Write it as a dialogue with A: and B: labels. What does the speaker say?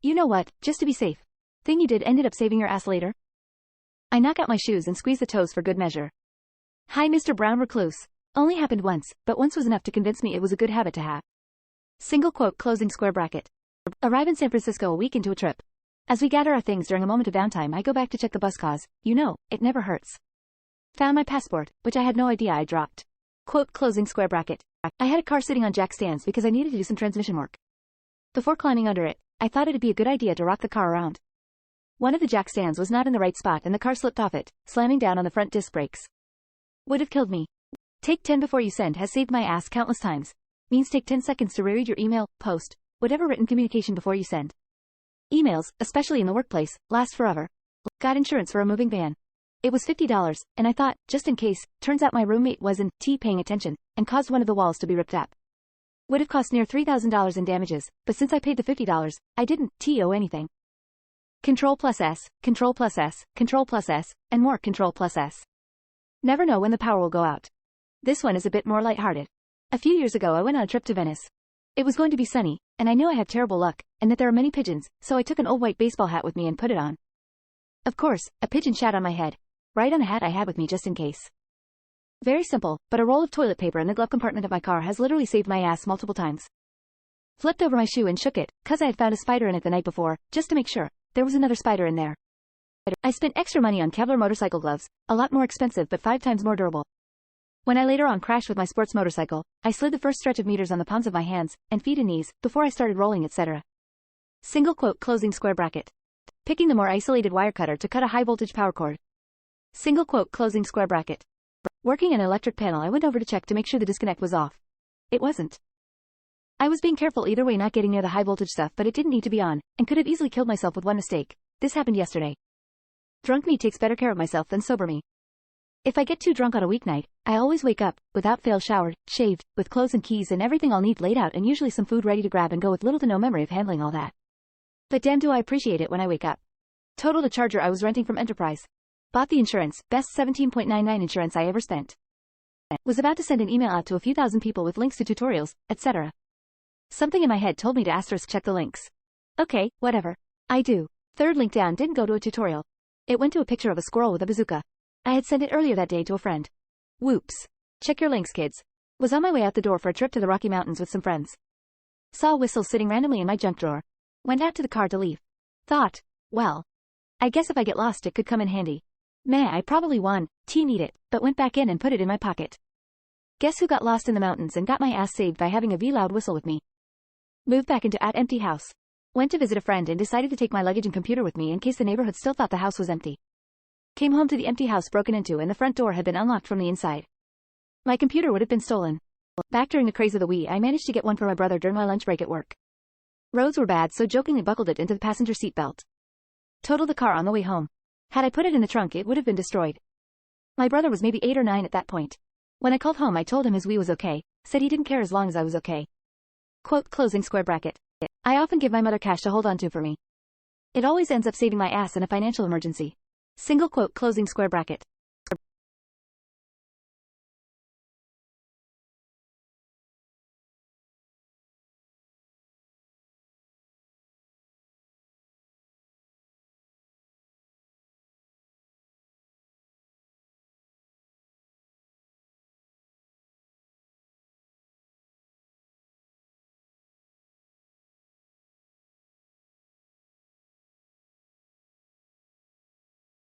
A: You know what, just to be safe. Thing you did ended up saving your ass later? I knock out my shoes and squeeze the toes for good measure. Hi Mr. Brown Recluse. Only happened once, but once was enough to convince me it was a good habit to have. Single quote closing square bracket. Arrive in San Francisco a week into a trip. As we gather our things during a moment of downtime, I go back to check the bus cause, it never hurts. Found my passport, which I had no idea I dropped. Quote closing square bracket. I had a car sitting on jack stands because I needed to do some transmission work. Before climbing under it, I thought it'd be a good idea to rock the car around. One of the jack stands was not in the right spot and the car slipped off it, slamming down on the front disc brakes. Would have killed me. Take 10 before you send has saved my ass countless times. Means take 10 seconds to reread your email, post, whatever written communication before you send. Emails, especially in the workplace, last forever. Got insurance for a moving van. It was $50, and I thought, just in case, turns out my roommate wasn't paying attention, and caused one of the walls to be ripped up. Would have cost near $3,000 in damages, but since I paid the $50, I didn't owe anything. Control plus S, Control plus S, Control plus S, and more Control plus S. Never know when the power will go out. This one is a bit more lighthearted. A few years ago I went on a trip to Venice. It was going to be sunny, and I knew I had terrible luck, and that there are many pigeons, so I took an old white baseball hat with me and put it on. Of course, a pigeon shat on my head. Right on the hat I had with me just in case. Very simple, but a roll of toilet paper in the glove compartment of my car has literally saved my ass multiple times. Flipped over my shoe and shook it, cause I had found a spider in it the night before, just to make sure. There was another spider in there. I spent extra money on Kevlar motorcycle gloves, a lot more expensive but 5 times more durable. When I later on crashed with my sports motorcycle, I slid the first stretch of meters on the palms of my hands, and feet and knees, before I started rolling etc. Single quote closing square bracket. Picking the more isolated wire cutter to cut a high voltage power cord. Single quote closing square bracket. Working an electric panel, I went over to check to make sure the disconnect was off. It wasn't. I was being careful either way, not getting near the high voltage stuff, but it didn't need to be on, and could have easily killed myself with one mistake. This happened yesterday. Drunk me takes better care of myself than sober me. If I get too drunk on a weeknight, I always wake up, without fail showered, shaved, with clothes and keys and everything I'll need laid out and usually some food ready to grab and go with little to no memory of handling all that. But damn do I appreciate it when I wake up. Totaled a Charger I was renting from Enterprise. Bought the insurance, best 17.99 insurance I ever spent. Was about to send an email out to a few thousand people with links to tutorials, etc. Something in my head told me to asterisk check the links. Okay, whatever. I do. Third link down didn't go to a tutorial. It went to a picture of a squirrel with a bazooka. I had sent it earlier that day to a friend. Whoops. Check your links, kids. Was on my way out the door for a trip to the Rocky Mountains with some friends. Saw a whistle sitting randomly in my junk drawer. Went out to the car to leave. Thought, well, I guess if I get lost it could come in handy. Meh, I probably need it, but went back in and put it in my pocket. Guess who got lost in the mountains and got my ass saved by having a V-loud whistle with me? Moved back into empty house. Went to visit a friend and decided to take my luggage and computer with me in case the neighborhood still thought the house was empty. Came home to the empty house broken into and the front door had been unlocked from the inside. My computer would have been stolen. Back during the craze of the Wii, I managed to get one for my brother during my lunch break at work. Roads were bad, so jokingly buckled it into the passenger seat belt. Totaled the car on the way home. Had I put it in the trunk, it would have been destroyed. My brother was maybe 8 or 9 at that point. When I called home, I told him his Wii was okay, said he didn't care as long as I was okay. Quote closing square bracket. I often give my mother cash to hold on to for me. It always ends up saving my ass in a financial emergency. Single quote closing square bracket.